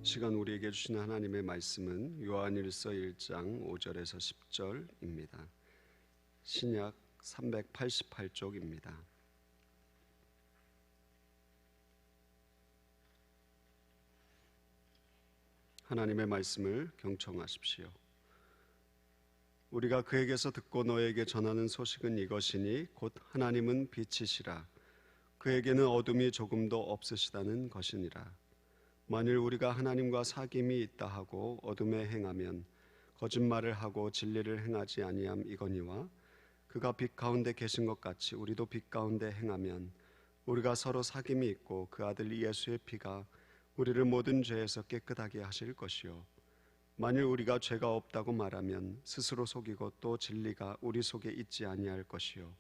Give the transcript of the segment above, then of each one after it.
시간 우리에게 주신 하나님의 말씀은 요한일서 1장 5절에서 10절입니다. 신약 388쪽입니다. 하나님의 말씀을 경청하십시오. 우리가 그에게서 듣고 너에게 전하는 소식은 이것이니 곧 하나님은 빛이시라. 그에게는 어둠이 조금도 없으시다는 것이니라. 만일 우리가 하나님과 사귐이 있다 하고 어둠에 행하면 거짓말을 하고 진리를 행하지 아니함 이거니와 그가 빛 가운데 계신 것 같이 우리도 빛 가운데 행하면 우리가 서로 사귐이 있고 그 아들 예수의 피가 우리를 모든 죄에서 깨끗하게 하실 것이요 만일 우리가 죄가 없다고 말하면 스스로 속이고 또 진리가 우리 속에 있지 아니할 것이요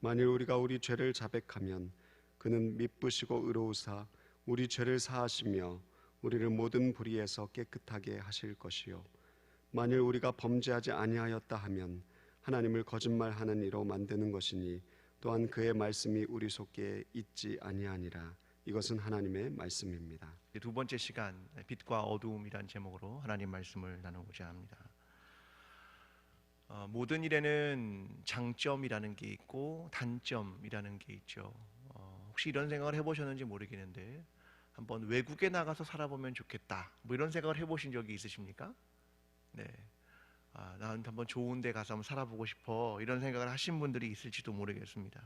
만일 우리가 우리 죄를 자백하면 그는 미쁘시고 의로우사 우리 죄를 사하시며 우리를 모든 불의에서 깨끗하게 하실 것이요 만일 우리가 범죄하지 아니하였다 하면 하나님을 거짓말하는 이로 만드는 것이니 또한 그의 말씀이 우리 속에 있지 아니하니라. 이것은 하나님의 말씀입니다. 두 번째 시간 빛과 어두움이란 제목으로 하나님 말씀을 나누고자 합니다. 모든 일에는 장점이라는 게 있고 단점이라는 게 있죠. 혹시 이런 생각을 해보셨는지 모르겠는데 한번 외국에 나가서 살아보면 좋겠다 뭐 이런 생각을 해보신 적이 있으십니까? 네. 나한테 한번 좋은 데 가서 한번 살아보고 싶어 이런 생각을 하신 분들이 있을지도 모르겠습니다.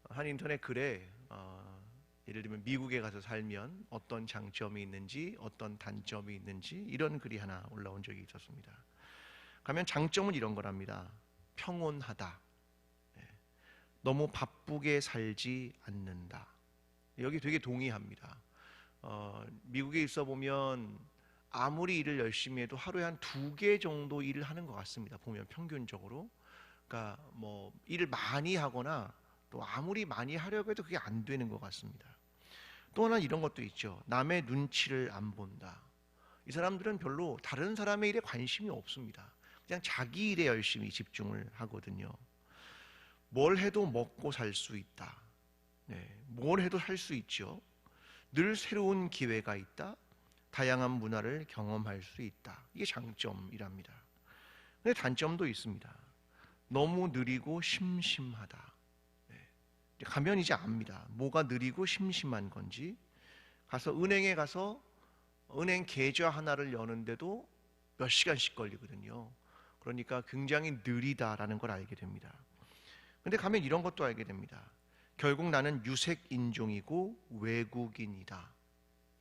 한 인터넷 글에 예를 들면 미국에 가서 살면 어떤 장점이 있는지 어떤 단점이 있는지 이런 글이 하나 올라온 적이 있었습니다. 가면 장점은 이런 거랍니다. 평온하다. 너무 바쁘게 살지 않는다. 여기 되게 동의합니다. 미국에 있어 보면 아무리 일을 열심히 해도 하루에 한 2개 정도 일을 하는 것 같습니다. 보면 평균적으로. 그러니까 뭐 일을 많이 하거나 또 아무리 많이 하려고 해도 그게 안 되는 것 같습니다. 또 하나 이런 것도 있죠. 남의 눈치를 안 본다. 이 사람들은 별로 다른 사람의 일에 관심이 없습니다. 그냥 자기 일에 열심히 집중을 하거든요. 뭘 해도 먹고 살 수 있다. 뭘 해도 살 수 있죠. 늘 새로운 기회가 있다. 다양한 문화를 경험할 수 있다. 이게 장점이랍니다. 근데 단점도 있습니다. 너무 느리고 심심하다. 가면 이제 압니다. 뭐가 느리고 심심한 건지. 가서 은행에 가서 은행 계좌 하나를 여는데도 몇 시간씩 걸리거든요. 그러니까 굉장히 느리다라는 걸 알게 됩니다. 근데 가면 이런 것도 알게 됩니다. 결국 나는 유색 인종이고 외국인이다.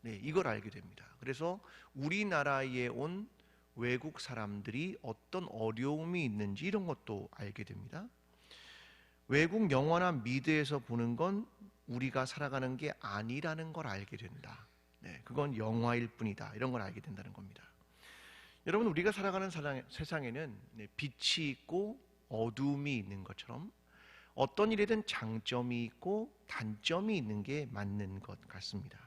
이걸 알게 됩니다. 그래서 우리나라에 온 외국 사람들이 어떤 어려움이 있는지 이런 것도 알게 됩니다. 외국 영화나 미드에서 보는 건 우리가 살아가는 게 아니라는 걸 알게 된다. 그건 영화일 뿐이다. 이런 걸 알게 된다는 겁니다. 여러분, 우리가 살아가는 세상에는 빛이 있고 어두움이 있는 것처럼 어떤 일에든 장점이 있고 단점이 있는 게 맞는 것 같습니다.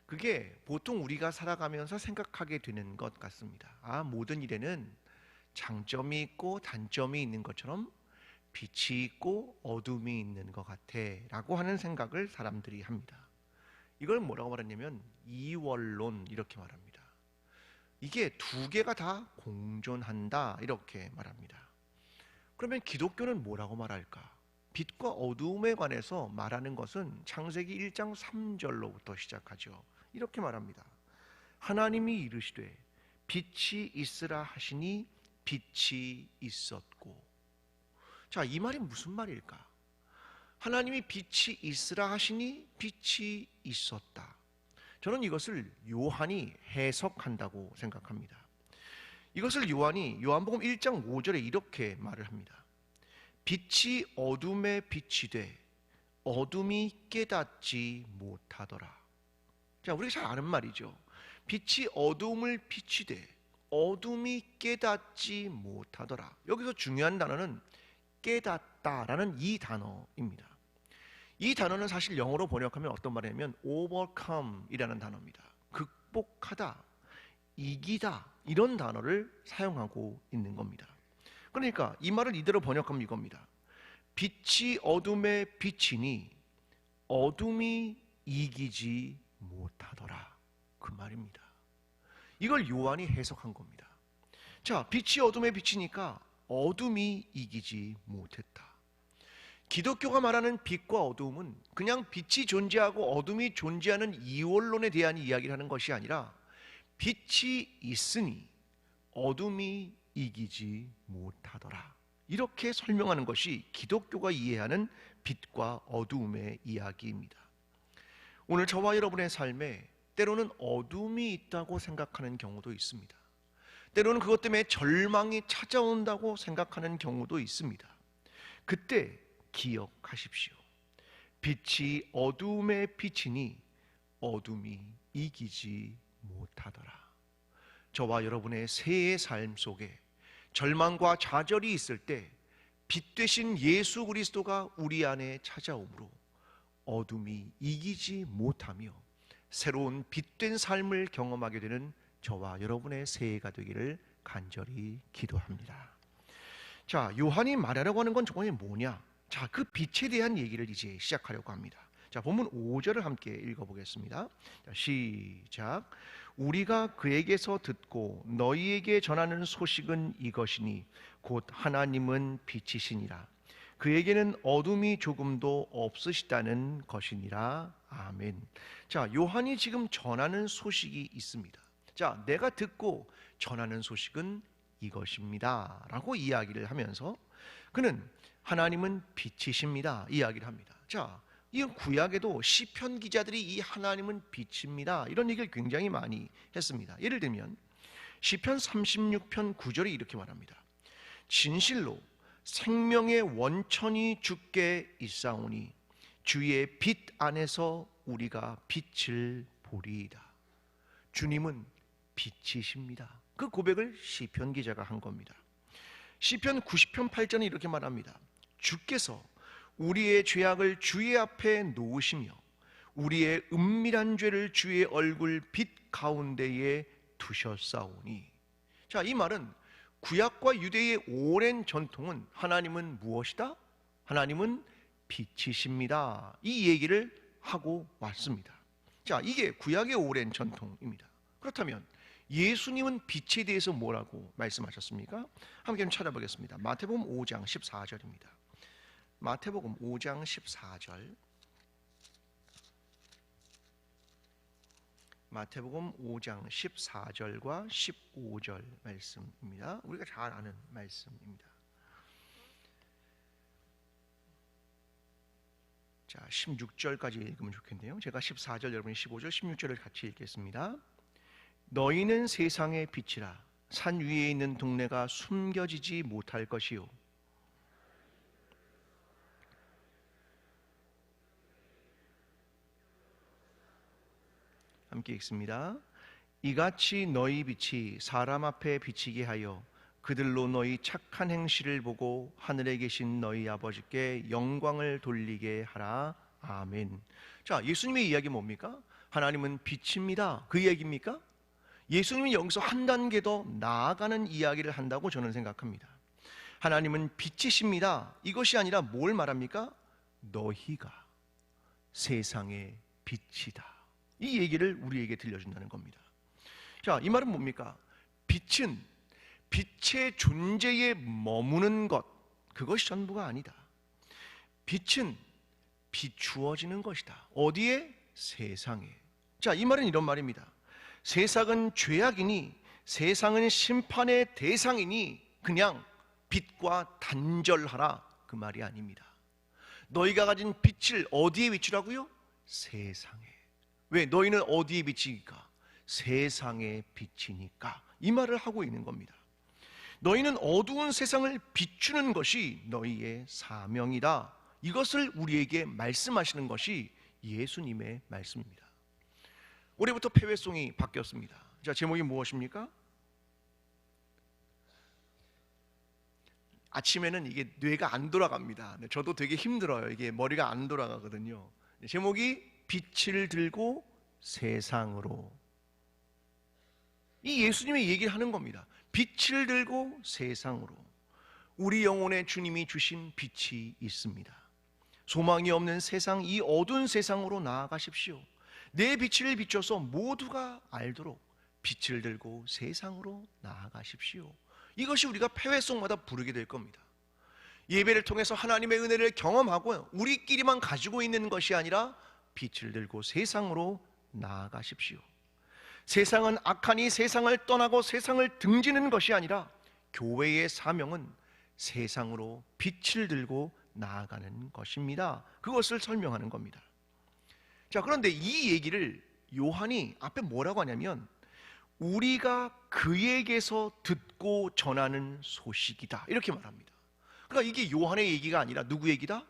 그게 보통 우리가 살아가면서 생각하게 되는 것 같습니다. 모든 일에는 장점이 있고 단점이 있는 것처럼 빛이 있고 어둠이 있는 것 같아 라고 하는 생각을 사람들이 합니다. 이걸 뭐라고 말하냐면 이원론 이렇게 말합니다. 이게 2개가 다 공존한다 이렇게 말합니다. 그러면 기독교는 뭐라고 말할까? 빛과 어두움에 관해서 말하는 것은 창세기 1장 3절로부터 시작하죠. 이렇게 말합니다. 하나님이 이르시되 빛이 있으라 하시니 빛이 있었고. 자, 이 말이 무슨 말일까? 하나님이 빛이 있으라 하시니 빛이 있었다. 저는 이것을 요한이 해석한다고 생각합니다. 이것을 요한이 요한복음 1장 5절에 이렇게 말을 합니다. 빛이 어둠에 빛이 돼 어둠이 깨닫지 못하더라. 자, 우리가 잘 아는 말이죠. 빛이 어둠을 비치되 어둠이 깨닫지 못하더라. 여기서 중요한 단어는 깨닫다라는 이 단어입니다. 이 단어는 사실 영어로 번역하면 어떤 말이냐면 overcome이라는 단어입니다. 극복하다, 이기다 이런 단어를 사용하고 있는 겁니다. 그러니까 이 말을 이대로 번역하면 이겁니다. 빛이 어둠에 비치니 어둠이 이기지 못하더라. 그 말입니다. 이걸 요한이 해석한 겁니다. 자, 빛이 어둠에 비치니까 어둠이 이기지 못했다. 기독교가 말하는 빛과 어둠은 그냥 빛이 존재하고 어둠이 존재하는 이원론에 대한 이야기를 하는 것이 아니라 빛이 있으니 어둠이 이기지 못하더라. 이렇게 설명하는 것이 기독교가 이해하는 빛과 어둠의 이야기입니다. 오늘 저와 여러분의 삶에 때로는 어둠이 있다고 생각하는 경우도 있습니다. 때로는 그것 때문에 절망이 찾아온다고 생각하는 경우도 있습니다. 그때 기억하십시오. 빛이 어둠에 비치니 어둠이 이기지 못하더라. 저와 여러분의 새해 삶 속에 절망과 좌절이 있을 때 빛 되신 예수 그리스도가 우리 안에 찾아오므로 어둠이 이기지 못하며 새로운 빛된 삶을 경험하게 되는 저와 여러분의 새해가 되기를 간절히 기도합니다. 자, 요한이 말하려고 하는 건 저번에 뭐냐? 자, 그 빛에 대한 얘기를 이제 시작하려고 합니다. 자, 본문 5절을 함께 읽어보겠습니다. 자, 시작. 우리가 그에게서 듣고 너희에게 전하는 소식은 이것이니 곧 하나님은 빛이시니라. 그에게는 어둠이 조금도 없으시다는 것이니라. 아멘. 자, 요한이 지금 전하는 소식이 있습니다. 자, 내가 듣고 전하는 소식은 이것입니다 라고 이야기를 하면서 그는 하나님은 빛이십니다 이야기를 합니다. 자, 이 구약에도 시편 기자들이 이 하나님은 빛입니다 이런 얘기를 굉장히 많이 했습니다. 예를 들면 시편 36편 9절에 이렇게 말합니다. 진실로 생명의 원천이 주께 있사오니 주의 빛 안에서 우리가 빛을 보리이다. 주님은 빛이십니다. 그 고백을 시편 기자가 한 겁니다. 시편 90편 8절은 이렇게 말합니다. 주께서 우리의 죄악을 주의 앞에 놓으시며 우리의 은밀한 죄를 주의 얼굴 빛 가운데에 두셨사오니. 자, 이 말은 구약과 유대의 오랜 전통은 하나님은 무엇이다? 하나님은 빛이십니다 이 얘기를 하고 왔습니다. 자, 이게 구약의 오랜 전통입니다. 그렇다면 예수님은 빛에 대해서 뭐라고 말씀하셨습니까? 함께 좀 찾아보겠습니다. 마태복음 5장 14절입니다. 마태복음 5장 14절. 마태복음 5장 14절과 15절 말씀입니다. 우리가 잘 아는 말씀입니다. 자, 16절까지 읽으면 좋겠네요. 제가 14절, 여러분이 15절, 16절을 같이 읽겠습니다. 너희는 세상의 빛이라. 산 위에 있는 동네가 숨겨지지 못할 것이요 함께 읽습니다. 이같이 너희 빛이 사람 앞에 비치게 하여 그들로 너희 착한 행실을 보고 하늘에 계신 너희 아버지께 영광을 돌리게 하라. 아멘. 자, 예수님의 이야기 뭡니까? 하나님은 빛입니다 그 얘기입니까? 예수님이 여기서 한 단계 더 나아가는 이야기를 한다고 저는 생각합니다. 하나님은 빛이십니다 이것이 아니라 뭘 말합니까? 너희가 세상의 빛이다 이 얘기를 우리에게 들려준다는 겁니다. 자, 이 말은 뭡니까? 빛은 빛의 존재에 머무는 것, 그것이 전부가 아니다. 빛은 비추어지는 것이다. 어디에? 세상에. 자, 이 말은 이런 말입니다. 세상은 죄악이니, 세상은 심판의 대상이니 그냥 빛과 단절하라 그 말이 아닙니다. 너희가 가진 빛을 어디에 비추라고요? 세상에. 왜? 너희는 어디에 비치니까? 세상에 비치니까. 이 말을 하고 있는 겁니다. 너희는 어두운 세상을 비추는 것이 너희의 사명이다. 이것을 우리에게 말씀하시는 것이 예수님의 말씀입니다. 올해부터 폐회송이 바뀌었습니다. 자, 제목이 무엇입니까? 아침에는 이게 뇌가 안 돌아갑니다. 저도 되게 힘들어요. 이게 머리가 안 돌아가거든요. 제목이 빛을 들고 세상으로. 이 예수님의 얘기를 하는 겁니다. 빛을 들고 세상으로. 우리 영혼에 주님이 주신 빛이 있습니다. 소망이 없는 세상, 이 어두운 세상으로 나아가십시오. 내 빛을 비춰서 모두가 알도록 빛을 들고 세상으로 나아가십시오. 이것이 우리가 폐회송마다 부르게 될 겁니다. 예배를 통해서 하나님의 은혜를 경험하고 우리끼리만 가지고 있는 것이 아니라 빛을 들고 세상으로 나아가십시오. 세상은 악하니 세상을 떠나고 세상을 등지는 것이 아니라 교회의 사명은 세상으로 빛을 들고 나아가는 것입니다. 그것을 설명하는 겁니다. 자, 그런데 이 얘기를 요한이 앞에 뭐라고 하냐면 우리가 그에게서 듣고 전하는 소식이다, 이렇게 말합니다. 그러니까 이게 요한의 얘기가 아니라 누구 얘기다?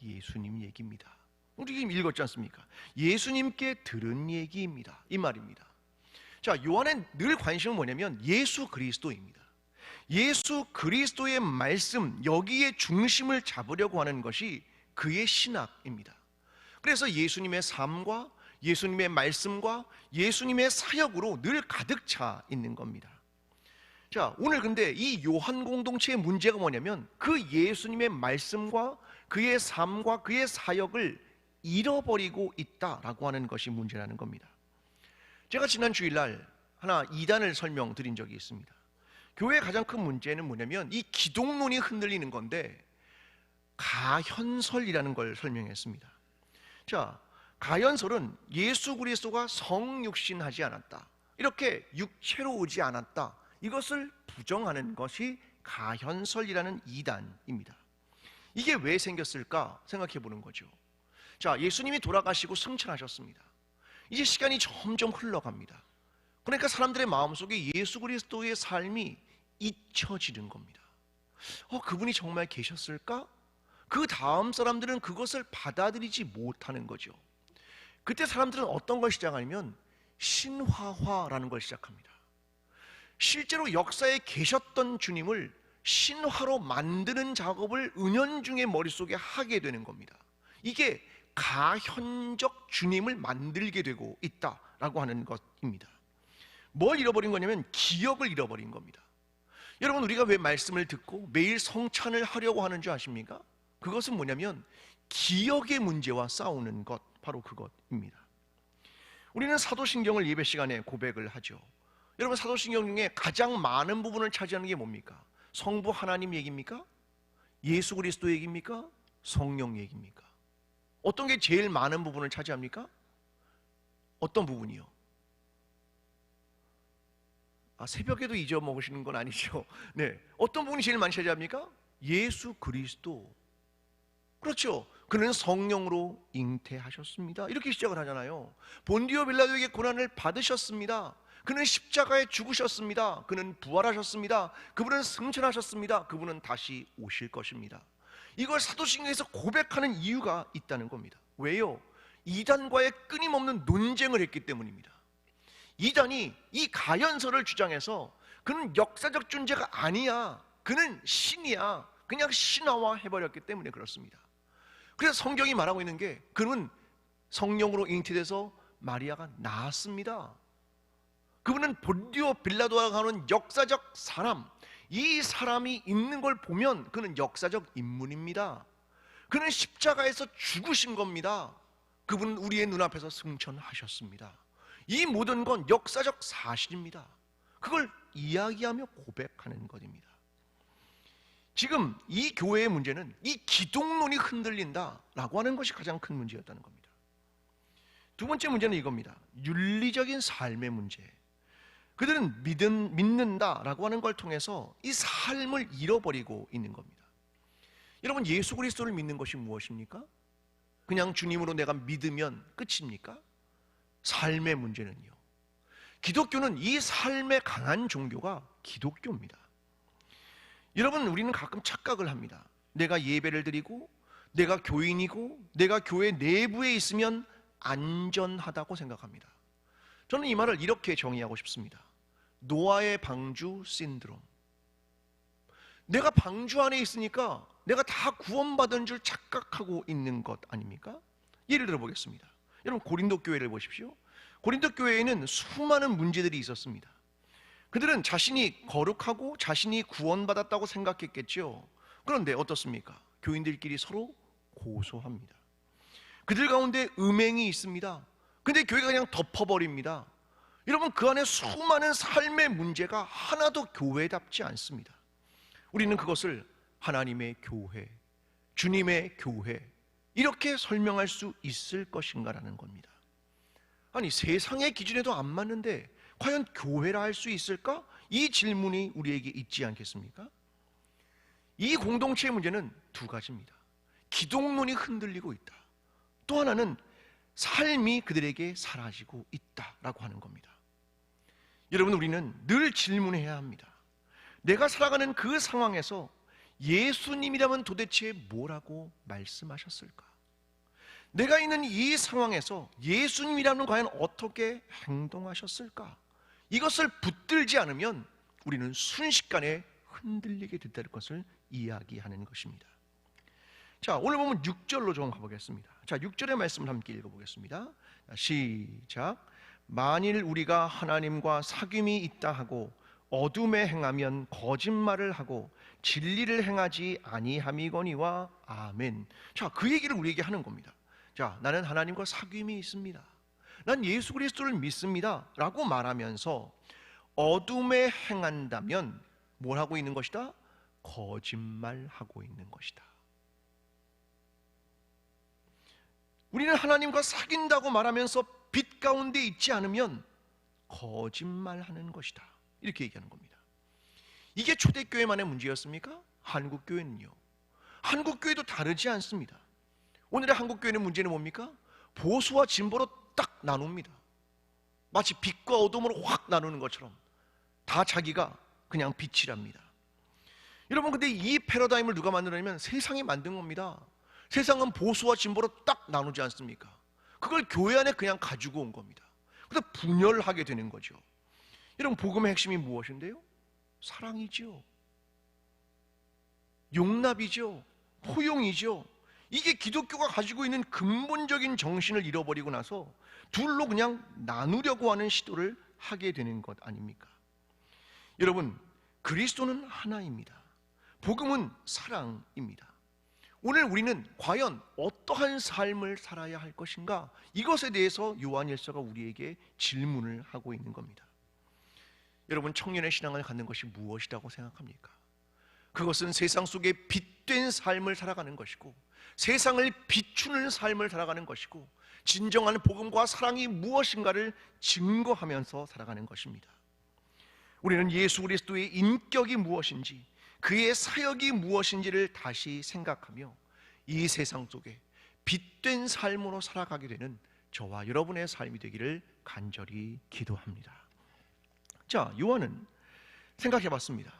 예수님 얘기입니다. 우리 지금 읽었지 않습니까? 예수님께 들은 얘기입니다, 이 말입니다. 자, 요한의 늘 관심은 뭐냐면 예수 그리스도입니다. 예수 그리스도의 말씀, 여기에 중심을 잡으려고 하는 것이 그의 신학입니다. 그래서 예수님의 삶과 예수님의 말씀과 예수님의 사역으로 늘 가득 차 있는 겁니다. 자, 오늘 근데 이 요한 공동체의 문제가 뭐냐면 그 예수님의 말씀과 그의 삶과 그의 사역을 잃어버리고 있다라고 하는 것이 문제라는 겁니다. 제가 지난 주일날 하나 이단을 설명드린 적이 있습니다. 교회의 가장 큰 문제는 뭐냐면 이 기독론이 흔들리는 건데 가현설이라는 걸 설명했습니다. 자, 가현설은 예수 그리스도가 성육신하지 않았다, 이렇게 육체로 오지 않았다, 이것을 부정하는 것이 가현설이라는 이단입니다. 이게 왜 생겼을까 생각해 보는 거죠. 자, 예수님이 돌아가시고 승천하셨습니다. 이제 시간이 점점 흘러갑니다. 그러니까 사람들의 마음속에 예수 그리스도의 삶이 잊혀지는 겁니다. 그분이 정말 계셨을까? 그 다음 사람들은 그것을 받아들이지 못하는 거죠. 그때 사람들은 어떤 걸 시작하냐면 신화화라는 걸 시작합니다. 실제로 역사에 계셨던 주님을 신화로 만드는 작업을 은연중에 머릿속에 하게 되는 겁니다. 이게 가현적 주님을 만들게 되고 있다라고 하는 것입니다. 뭘 잃어버린 거냐면 기억을 잃어버린 겁니다. 여러분, 우리가 왜 말씀을 듣고 매일 성찬을 하려고 하는 줄 아십니까? 그것은 뭐냐면 기억의 문제와 싸우는 것, 바로 그것입니다. 우리는 사도신경을 예배 시간에 고백을 하죠. 여러분, 사도신경 중에 가장 많은 부분을 차지하는 게 뭡니까? 성부 하나님 얘기입니까? 예수 그리스도 얘기입니까? 성령 얘기입니까? 어떤 게 제일 많은 부분을 차지합니까? 어떤 부분이요? 새벽에도 잊어먹으시는 건 아니죠. 네, 어떤 부분이 제일 많이 차지합니까? 예수 그리스도. 그렇죠. 그는 성령으로 잉태하셨습니다, 이렇게 시작을 하잖아요. 본디오 빌라도에게 고난을 받으셨습니다. 그는 십자가에 죽으셨습니다. 그는 부활하셨습니다. 그분은 승천하셨습니다. 그분은 다시 오실 것입니다. 이걸 사도신경에서 고백하는 이유가 있다는 겁니다. 왜요? 이단과의 끊임없는 논쟁을 했기 때문입니다. 이단이 이 가현설을 주장해서 그는 역사적 존재가 아니야, 그는 신이야, 그냥 신화화 해버렸기 때문에 그렇습니다. 그래서 성경이 말하고 있는 게 그는 성령으로 잉태돼서 마리아가 낳았습니다. 그분은 본디오 빌라도라고 하는 역사적 사람, 이 사람이 있는 걸 보면 그는 역사적 인물입니다. 그는 십자가에서 죽으신 겁니다. 그분은 우리의 눈앞에서 승천하셨습니다. 이 모든 건 역사적 사실입니다. 그걸 이야기하며 고백하는 것입니다. 지금 이 교회의 문제는 이 기독론이 흔들린다라고 하는 것이 가장 큰 문제였다는 겁니다. 두 번째 문제는 이겁니다. 윤리적인 삶의 문제. 그들은 믿는다라고 하는 걸 통해서 이 삶을 잃어버리고 있는 겁니다. 여러분, 예수 그리스도를 믿는 것이 무엇입니까? 그냥 주님으로 내가 믿으면 끝입니까? 삶의 문제는요, 기독교는 이 삶에 강한 종교가 기독교입니다. 여러분, 우리는 가끔 착각을 합니다. 내가 예배를 드리고 내가 교인이고 내가 교회 내부에 있으면 안전하다고 생각합니다. 저는 이 말을 이렇게 정의하고 싶습니다. 노아의 방주 신드롬. 내가 방주 안에 있으니까 내가 다 구원받은 줄 착각하고 있는 것 아닙니까? 예를 들어 보겠습니다. 여러분, 고린도 교회를 보십시오. 고린도 교회에는 수많은 문제들이 있었습니다. 그들은 자신이 거룩하고 자신이 구원받았다고 생각했겠죠. 그런데 어떻습니까? 교인들끼리 서로 고소합니다. 그들 가운데 음행이 있습니다. 근데 교회가 그냥 덮어버립니다. 여러분, 그 안에 수많은 삶의 문제가 하나도 교회답지 않습니다. 우리는 그것을 하나님의 교회, 주님의 교회, 이렇게 설명할 수 있을 것인가라는 겁니다. 아니, 세상의 기준에도 안 맞는데 과연 교회라 할 수 있을까? 이 질문이 우리에게 있지 않겠습니까? 이 공동체의 문제는 두 가지입니다. 기독론이 흔들리고 있다. 또 하나는 삶이 그들에게 사라지고 있다라고 하는 겁니다. 여러분, 우리는 늘 질문해야 합니다. 내가 살아가는 그 상황에서 예수님이라면 도대체 뭐라고 말씀하셨을까? 내가 있는 이 상황에서 예수님이라면 과연 어떻게 행동하셨을까? 이것을 붙들지 않으면 우리는 순식간에 흔들리게 된다는 것을 이야기하는 것입니다. 자, 오늘 보면 6절로 좀 가보겠습니다. 자, 6절의 말씀을 함께 읽어보겠습니다. 시작. 만일 우리가 하나님과 사귐이 있다 하고 어둠에 행하면 거짓말을 하고 진리를 행하지 아니함이거니와. 아멘. 자, 그 얘기를 우리에게 하는 겁니다. 자, 나는 하나님과 사귐이 있습니다, 난 예수 그리스도를 믿습니다 라고 말하면서 어둠에 행한다면 뭘 하고 있는 것이다? 거짓말하고 있는 것이다. 우리는 하나님과 사귄다고 말하면서 빛 가운데 있지 않으면 거짓말하는 것이다, 이렇게 얘기하는 겁니다. 이게 초대교회만의 문제였습니까? 한국교회는요, 한국교회도 다르지 않습니다. 오늘의 한국교회의 문제는 뭡니까? 보수와 진보로 딱 나눕니다. 마치 빛과 어둠으로 확 나누는 것처럼 다 자기가 그냥 빛이랍니다. 여러분, 근데 이 패러다임을 누가 만들었냐면 세상이 만든 겁니다. 세상은 보수와 진보로 딱 나누지 않습니까? 그걸 교회 안에 그냥 가지고 온 겁니다. 그래서 분열하게 되는 거죠. 여러분, 복음의 핵심이 무엇인데요? 사랑이죠, 용납이죠, 포용이죠. 이게 기독교가 가지고 있는 근본적인 정신을 잃어버리고 나서 둘로 그냥 나누려고 하는 시도를 하게 되는 것 아닙니까? 여러분, 그리스도는 하나입니다. 복음은 사랑입니다. 오늘 우리는 과연 어떠한 삶을 살아야 할 것인가? 이것에 대해서 요한일서가 우리에게 질문을 하고 있는 겁니다. 여러분, 청년의 신앙을 갖는 것이 무엇이라고 생각합니까? 그것은 세상 속에 빛된 삶을 살아가는 것이고, 세상을 비추는 삶을 살아가는 것이고, 진정한 복음과 사랑이 무엇인가를 증거하면서 살아가는 것입니다. 우리는 예수 그리스도의 인격이 무엇인지, 그의 사역이 무엇인지를 다시 생각하며 이 세상 속에 빛된 삶으로 살아가게 되는 저와 여러분의 삶이 되기를 간절히 기도합니다. 자, 요한은 생각해 봤습니다.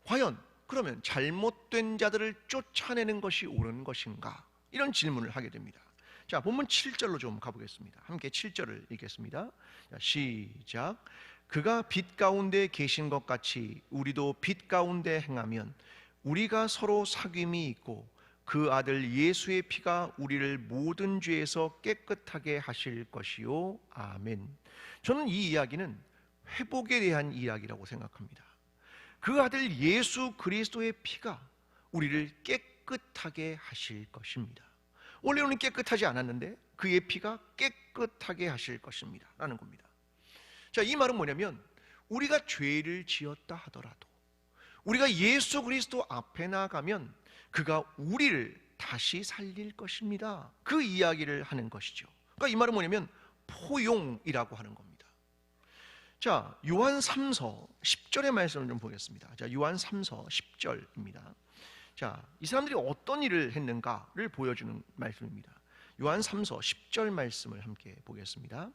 과연 그러면 잘못된 자들을 쫓아내는 것이 옳은 것인가? 이런 질문을 하게 됩니다. 자, 본문 7절로 좀 가보겠습니다. 함께 7절을 읽겠습니다. 자, 시작. 그가 빛 가운데 계신 것 같이 우리도 빛 가운데 행하면 우리가 서로 사귐이 있고 그 아들 예수의 피가 우리를 모든 죄에서 깨끗하게 하실 것이요. 아멘. 저는 이 이야기는 회복에 대한 이야기라고 생각합니다. 그 아들 예수 그리스도의 피가 우리를 깨끗하게 하실 것입니다. 원래는 깨끗하지 않았는데 그의 피가 깨끗하게 하실 것입니다 라는 겁니다. 자, 이 말은 뭐냐면 우리가 죄를 지었다 하더라도 우리가 예수 그리스도 앞에 나가면 그가 우리를 다시 살릴 것입니다, 그 이야기를 하는 것이죠. 그러니까 이 말은 뭐냐면 포용이라고 하는 겁니다. 자, 요한 3서 10절의 말씀을 좀 보겠습니다. 자, 요한 3서 10절입니다. 자, 이 사람들이 어떤 일을 했는가를 보여주는 말씀입니다. 요한 3서 10절 말씀을 함께 보겠습니다.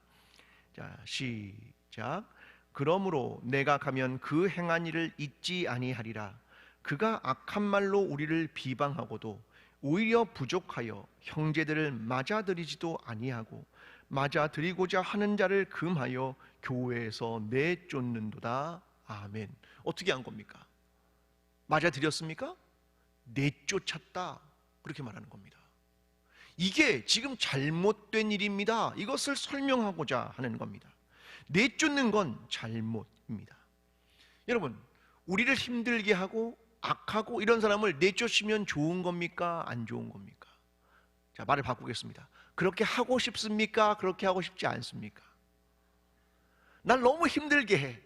자, 시작. 그러므로 내가 가면 그 행한 일을 잊지 아니하리라. 그가 악한 말로 우리를 비방하고도 오히려 부족하여 형제들을 맞아들이지도 아니하고 맞아들이고자 하는 자를 금하여 교회에서 내쫓는도다. 아멘. 어떻게 한 겁니까? 맞아들였습니까? 내쫓았다, 그렇게 말하는 겁니다. 이게 지금 잘못된 일입니다, 이것을 설명하고자 하는 겁니다. 내쫓는 건 잘못입니다. 여러분, 우리를 힘들게 하고 악하고 이런 사람을 내쫓으면 좋은 겁니까? 안 좋은 겁니까? 자, 말을 바꾸겠습니다. 그렇게 하고 싶습니까? 그렇게 하고 싶지 않습니까? 날 너무 힘들게 해.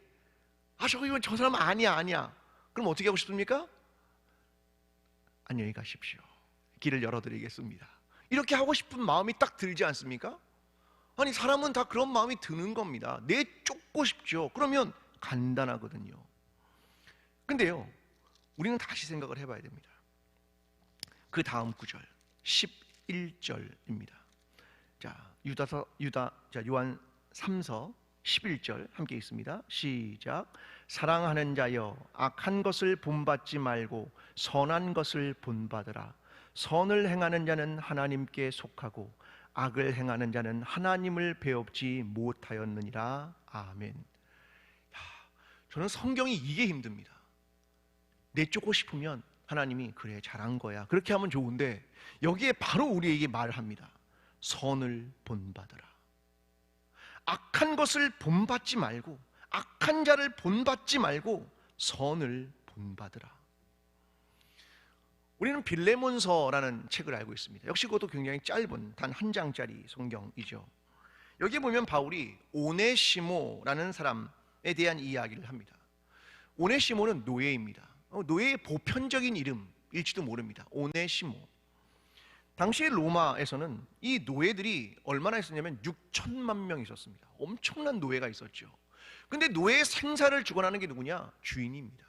저 사람 아니야. 그럼 어떻게 하고 싶습니까? 안녕히 가십시오. 길을 열어드리겠습니다. 이렇게 하고 싶은 마음이 딱 들지 않습니까? 아니, 사람은 다 그런 마음이 드는 겁니다. 내쫓고 싶죠. 그러면 간단하거든요. 근데요, 우리는 다시 생각을 해봐야 됩니다. 그 다음 구절 11절입니다. 요한 3서 11절 함께 있습니다. 시작. 사랑하는 자여, 악한 것을 본받지 말고 선한 것을 본받으라. 선을 행하는 자는 하나님께 속하고 악을 행하는 자는 하나님을 배웁지 못하였느니라. 아멘. 저는 성경이 이게 힘듭니다. 내쫓고 싶으면 하나님이 그래 잘한 거야 그렇게 하면 좋은데, 여기에 바로 우리에게 말을 합니다. 선을 본받으라. 악한 것을 본받지 말고, 악한 자를 본받지 말고 선을 본받으라. 우리는 빌레몬서라는 책을 알고 있습니다. 역시 그것도 굉장히 짧은 단 한 장짜리 성경이죠. 여기에 보면 바울이 오네시모라는 사람에 대한 이야기를 합니다. 오네시모는 노예입니다. 노예의 보편적인 이름일지도 모릅니다. 오네시모. 당시에 로마에서는 이 노예들이 얼마나 있었냐면 6천만 명 있었습니다. 엄청난 노예가 있었죠. 근데 노예의 생사를 주관하는 게 누구냐? 주인입니다.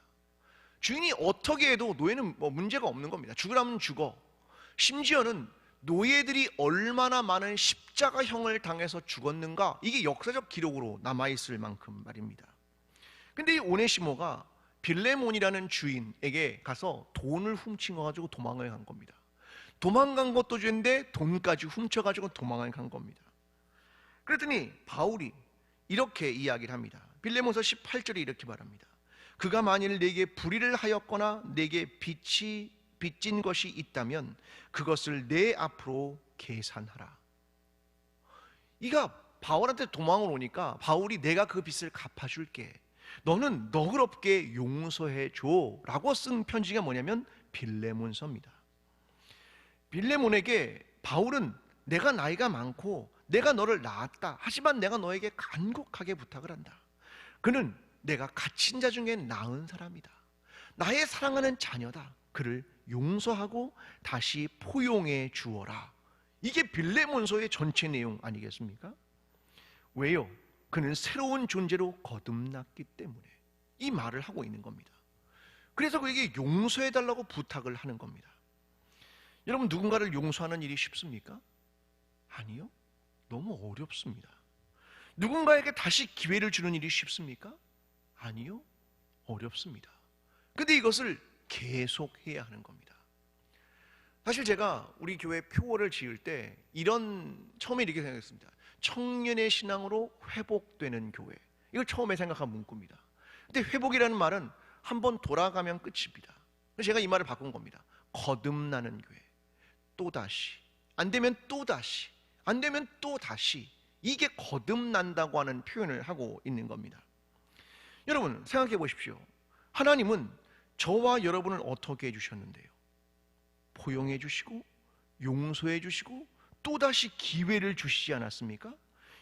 주인이 어떻게 해도 노예는 문제가 없는 겁니다. 죽으라면 죽어. 심지어는 노예들이 얼마나 많은 십자가형을 당해서 죽었는가, 이게 역사적 기록으로 남아있을 만큼 말입니다. 근데 이 오네시모가 빌레몬이라는 주인에게 가서 돈을 훔친 거 가지고 도망을 간 겁니다. 도망간 것도 죄인데 돈까지 훔쳐가지고 도망을 간 겁니다. 그랬더니 바울이 이렇게 이야기를 합니다. 빌레몬서 18절에 이렇게 말합니다. 그가 만일 내게 불의를 하였거나 내게 빚진 것이 있다면 그것을 내 앞으로 계산하라. 이가 바울한테 도망을 오니까 바울이 내가 그 빚을 갚아줄게, 너는 너그럽게 용서해 줘 라고 쓴 편지가 뭐냐면 빌레몬서입니다. 빌레몬에게 바울은 내가 나이가 많고 내가 너를 낳았다, 하지만 내가 너에게 간곡하게 부탁을 한다. 그는 내가 갇힌 자 중에 나은 사람이다. 나의 사랑하는 자녀다. 그를 용서하고 다시 포용해 주어라. 이게 빌레몬서의 전체 내용 아니겠습니까? 왜요? 그는 새로운 존재로 거듭났기 때문에 이 말을 하고 있는 겁니다. 그래서 그에게 용서해달라고 부탁을 하는 겁니다. 여러분, 누군가를 용서하는 일이 쉽습니까? 아니요, 너무 어렵습니다. 누군가에게 다시 기회를 주는 일이 쉽습니까? 아니요, 어렵습니다. 근데 이것을 계속해야 하는 겁니다. 사실 제가 우리 교회 표어를 지을 때 처음에 이렇게 생각했습니다. 청년의 신앙으로 회복되는 교회, 이걸 처음에 생각한 문구입니다. 근데 회복이라는 말은 한번 돌아가면 끝입니다. 그래서 제가 이 말을 바꾼 겁니다. 거듭나는 교회, 또다시, 안 되면 또다시, 안 되면 또다시, 이게 거듭난다고 하는 표현을 하고 있는 겁니다. 여러분 생각해 보십시오. 하나님은 저와 여러분을 어떻게 해주셨는데요? 포용해 주시고 용서해 주시고 또다시 기회를 주시지 않았습니까?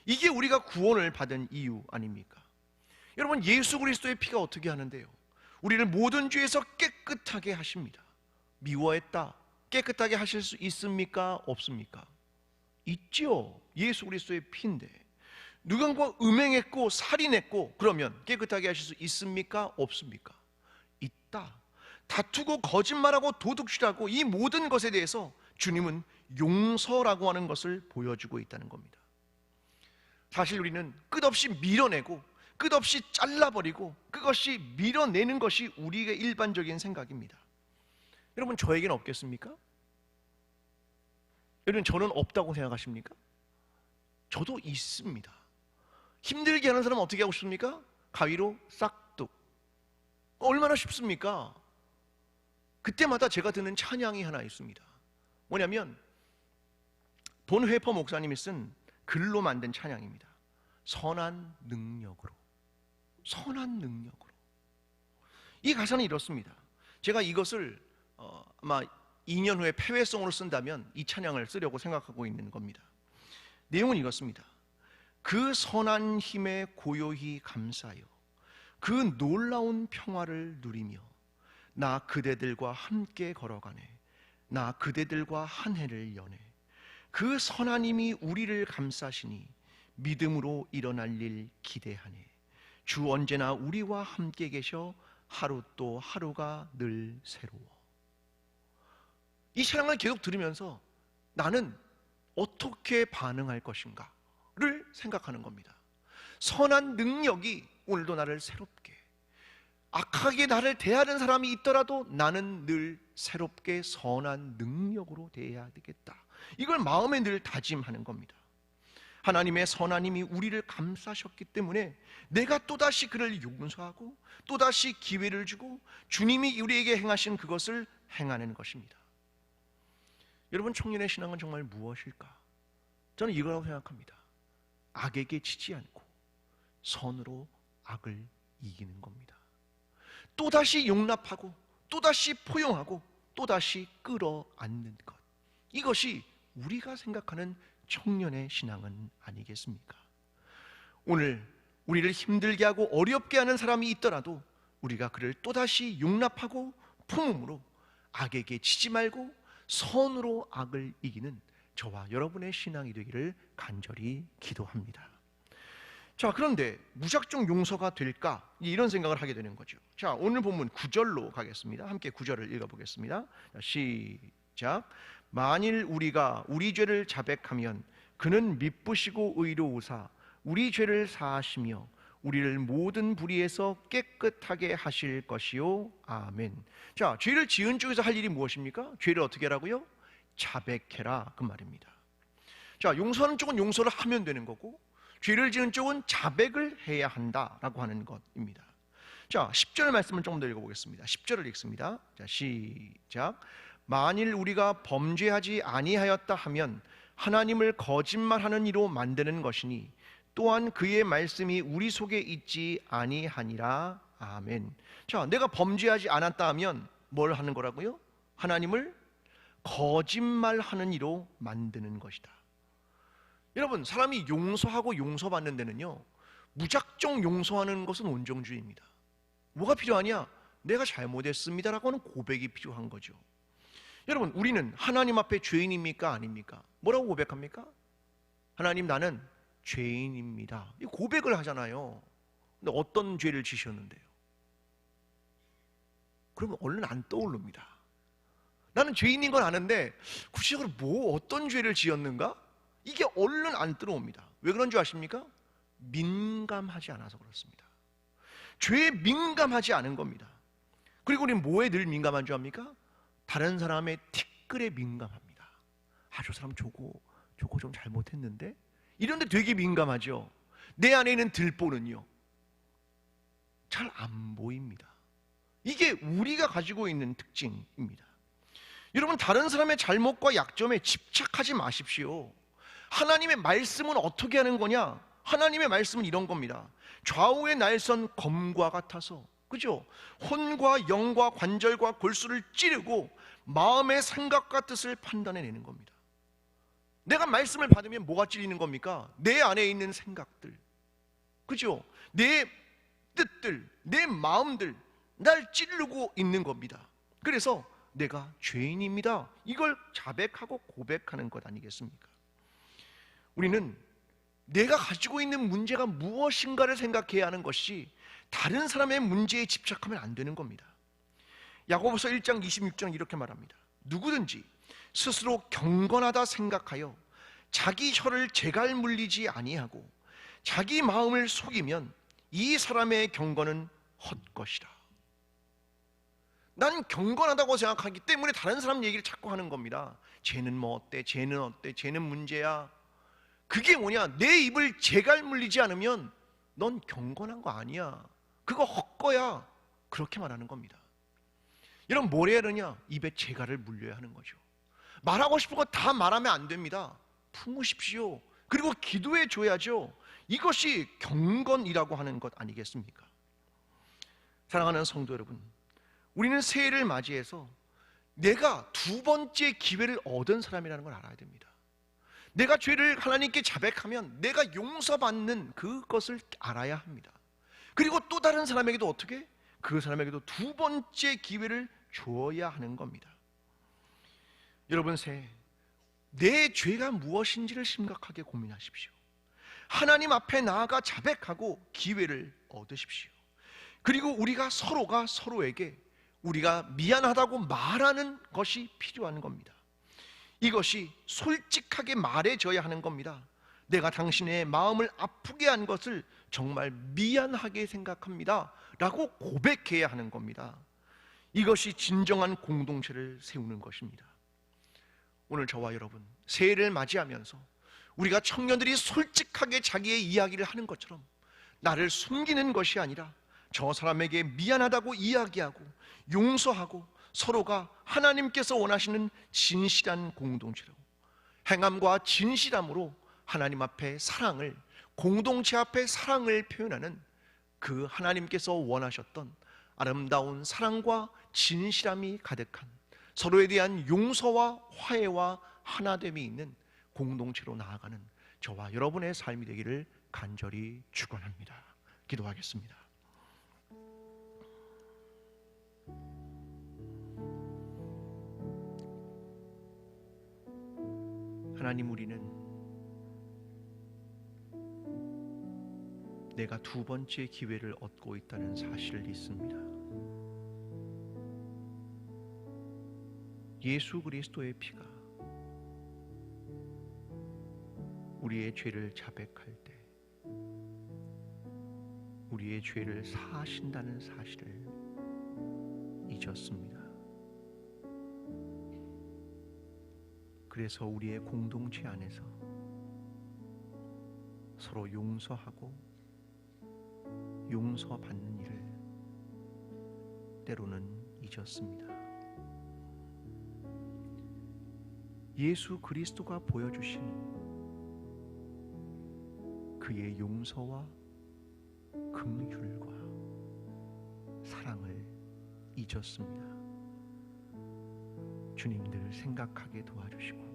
이게 우리가 구원을 받은 이유 아닙니까? 여러분, 예수 그리스도의 피가 어떻게 하는데요? 우리를 모든 죄에서 깨끗하게 하십니다. 미워했다, 깨끗하게 하실 수 있습니까? 없습니까? 있죠. 예수 그리스도의 피인데 누군가 음행했고 살인했고 그러면 깨끗하게 하실 수 있습니까? 없습니까? 있다. 다투고 거짓말하고 도둑질하고 이 모든 것에 대해서 주님은 용서라고 하는 것을 보여주고 있다는 겁니다. 사실 우리는 끝없이 밀어내고 끝없이 잘라버리고 끝없이 밀어내는 것이 우리의 일반적인 생각입니다. 여러분, 저에게는 없겠습니까? 여러분, 저는 없다고 생각하십니까? 저도 있습니다. 힘들게 하는 사람은 어떻게 하고 싶습니까? 가위로 싹둑. 얼마나 쉽습니까? 그때마다 제가 듣는 찬양이 하나 있습니다. 뭐냐면 본 회퍼 목사님이 쓴 글로 만든 찬양입니다. 선한 능력으로. 선한 능력으로. 이 가사는 이렇습니다. 제가 이것을 아마 2년 후에 폐회성으로 쓴다면 이 찬양을 쓰려고 생각하고 있는 겁니다. 내용은 이렇습니다. 그 선한 힘에 고요히 감사하여 그 놀라운 평화를 누리며 나 그대들과 함께 걸어가네. 나 그대들과 한 해를 여네. 그 선한 힘이 우리를 감싸시니 믿음으로 일어날 일 기대하네. 주 언제나 우리와 함께 계셔 하루 또 하루가 늘 새로워. 이 찬양을 계속 들으면서 나는 어떻게 반응할 것인가를 생각하는 겁니다. 선한 능력이 오늘도 나를 새롭게, 악하게 나를 대하는 사람이 있더라도 나는 늘 새롭게 선한 능력으로 대해야 되겠다. 이걸 마음에 늘 다짐하는 겁니다. 하나님의 선한 힘이 우리를 감싸셨기 때문에 내가 또다시 그를 용서하고 또다시 기회를 주고 주님이 우리에게 행하신 그것을 행하는 것입니다. 여러분, 청년의 신앙은 정말 무엇일까? 저는 이거라고 생각합니다. 악에게 지지 않고 선으로 악을 이기는 겁니다. 또다시 용납하고 또다시 포용하고 또다시 끌어안는 것, 이것이 우리가 생각하는 청년의 신앙은 아니겠습니까? 오늘 우리를 힘들게 하고 어렵게 하는 사람이 있더라도 우리가 그를 또다시 용납하고 품음으로 악에게 지지 말고 선으로 악을 이기는 저와 여러분의 신앙이 되기를 간절히 기도합니다. 자, 그런데 무작정 용서가 될까? 이런 생각을 하게 되는 거죠. 자, 오늘 본문 9절로 가겠습니다. 함께 9절을 읽어보겠습니다. 시작. 만일 우리가 우리 죄를 자백하면 그는 미쁘시고 의로우사 우리 죄를 사하시며 우리를 모든 불의에서 깨끗하게 하실 것이요. 아멘. 자, 죄를 지은 쪽에서 할 일이 무엇입니까? 죄를 어떻게 하라고요? 자백해라, 그 말입니다. 자, 용서하는 쪽은 용서를 하면 되는 거고 죄를 지은 쪽은 자백을 해야 한다라고 하는 것입니다. 자, 10절 말씀을 조금 더 읽어보겠습니다. 10절을 읽습니다. 자, 시작. 만일 우리가 범죄하지 아니하였다 하면 하나님을 거짓말하는 이로 만드는 것이니 또한 그의 말씀이 우리 속에 있지 아니하니라. 아멘. 자, 내가 범죄하지 않았다 하면 뭘 하는 거라고요? 하나님을 거짓말하는 이로 만드는 것이다. 여러분, 사람이 용서하고 용서받는 데는요, 무작정 용서하는 것은 온정주의입니다. 뭐가 필요하냐? 내가 잘못했습니다라고 하는 고백이 필요한 거죠. 여러분, 우리는 하나님 앞에 죄인입니까? 아닙니까? 뭐라고 고백합니까? 하나님, 나는 죄인입니다. 이 고백을 하잖아요. 근데 어떤 죄를 지셨는데요? 그러면 얼른 안 떠오릅니다. 나는 죄인인 건 아는데 구체적으로 어떤 죄를 지었는가? 이게 얼른 안 들어옵니다. 왜 그런 줄 아십니까? 민감하지 않아서 그렇습니다. 죄에 민감하지 않은 겁니다. 그리고 우리는 뭐에 늘 민감한 줄 압니까? 다른 사람의 티끌에 민감합니다. 아, 저 사람 저거 좀 잘못했는데? 이런데 되게 민감하죠. 내 안에 있는 들보는요, 잘 안 보입니다. 이게 우리가 가지고 있는 특징입니다. 여러분, 다른 사람의 잘못과 약점에 집착하지 마십시오. 하나님의 말씀은 어떻게 하는 거냐? 하나님의 말씀은 이런 겁니다. 좌우의 날선 검과 같아서, 그죠? 혼과 영과 관절과 골수를 찌르고 마음의 생각과 뜻을 판단해내는 겁니다. 내가 말씀을 받으면 뭐가 찔리는 겁니까? 내 안에 있는 생각들, 그죠? 내 뜻들, 내 마음들, 날 찌르고 있는 겁니다. 그래서 내가 죄인입니다, 이걸 자백하고 고백하는 것 아니겠습니까? 우리는 내가 가지고 있는 문제가 무엇인가를 생각해야 하는 것이 다른 사람의 문제에 집착하면 안 되는 겁니다. 야고보서 1장 26장 이렇게 말합니다. 누구든지 스스로 경건하다 생각하여 자기 혀를 재갈 물리지 아니하고 자기 마음을 속이면 이 사람의 경건은 헛것이라. 난 경건하다고 생각하기 때문에 다른 사람 얘기를 자꾸 하는 겁니다. 쟤는 뭐 어때? 쟤는 어때? 쟤는 문제야. 그게 뭐냐? 내 입을 재갈 물리지 않으면 넌 경건한 거 아니야. 그거 헛거야. 그렇게 말하는 겁니다. 여러분, 뭘 해야 되냐? 입에 재갈을 물려야 하는 거죠. 말하고 싶은 거 다 말하면 안 됩니다. 품으십시오. 그리고 기도해 줘야죠. 이것이 경건이라고 하는 것 아니겠습니까? 사랑하는 성도 여러분, 우리는 새해를 맞이해서 내가 두 번째 기회를 얻은 사람이라는 걸 알아야 됩니다. 내가 죄를 하나님께 자백하면 내가 용서받는 그것을 알아야 합니다. 그리고 또 다른 사람에게도 어떻게? 그 사람에게도 두 번째 기회를 주어야 하는 겁니다. 여러분, 내 죄가 무엇인지를 심각하게 고민하십시오. 하나님 앞에 나아가 자백하고 기회를 얻으십시오. 그리고 우리가 서로가 서로에게 우리가 미안하다고 말하는 것이 필요한 겁니다. 이것이 솔직하게 말해져야 하는 겁니다. 내가 당신의 마음을 아프게 한 것을 정말 미안하게 생각합니다 라고 고백해야 하는 겁니다. 이것이 진정한 공동체를 세우는 것입니다. 오늘 저와 여러분, 새해를 맞이하면서 우리가 청년들이 솔직하게 자기의 이야기를 하는 것처럼 나를 숨기는 것이 아니라 저 사람에게 미안하다고 이야기하고 용서하고 서로가 하나님께서 원하시는 진실한 공동체로, 행함과 진실함으로 하나님 앞에 사랑을, 공동체 앞에 사랑을 표현하는 그 하나님께서 원하셨던 아름다운 사랑과 진실함이 가득한 서로에 대한 용서와 화해와 하나됨이 있는 공동체로 나아가는 저와 여러분의 삶이 되기를 간절히 축원합니다. 기도하겠습니다. 하나님, 우리는 내가 두 번째 기회를 얻고 있다는 사실을 믿습니다. 예수 그리스도의 피가 우리의 죄를 자백할 때 우리의 죄를 사하신다는 사실을 잊었습니다. 그래서 우리의 공동체 안에서 서로 용서하고 용서받는 일을 때로는 잊었습니다. 예수 그리스도가 보여주신 그의 용서와 긍휼과 사랑을 잊었습니다. 주님들 생각하게 도와주시고,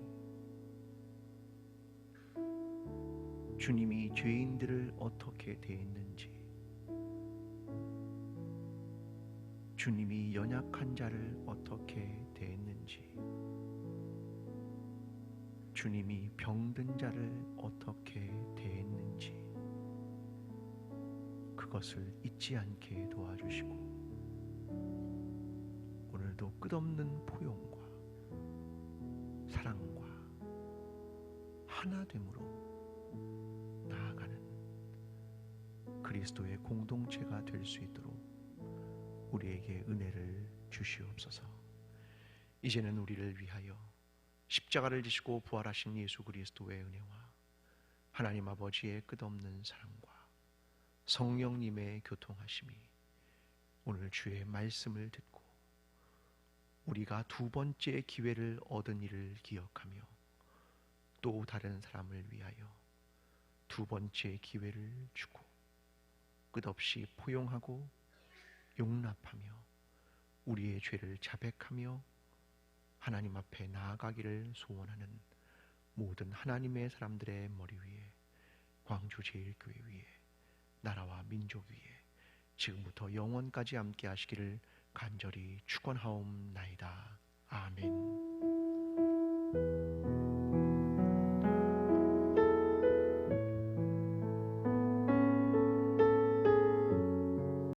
주님이 죄인들을 어떻게 대했는지, 주님이 연약한 자를 어떻게 대했는지, 주님이 병든 자를 어떻게 대했는지 그것을 잊지 않게 도와주시고, 오늘도 끝없는 포용과 사랑과 하나됨으로 나아가는 그리스도의 공동체가 될 수 있도록 우리에게 은혜를 주시옵소서. 이제는 우리를 위하여 십자가를 지시고 부활하신 예수 그리스도의 은혜와 하나님 아버지의 끝없는 사랑과 성령님의 교통하심이 오늘 주의 말씀을 듣고 우리가 두 번째 기회를 얻은 일을 기억하며 또 다른 사람을 위하여 두 번째 기회를 주고 끝없이 포용하고 용납하며 우리의 죄를 자백하며 하나님 앞에 나아가기를 소원하는 모든 하나님의 사람들의 머리 위에, 광주제일교회 위에, 나라와 민족 위에 지금부터 영원까지 함께 하시기를 간절히 축원하옵나이다. 아멘.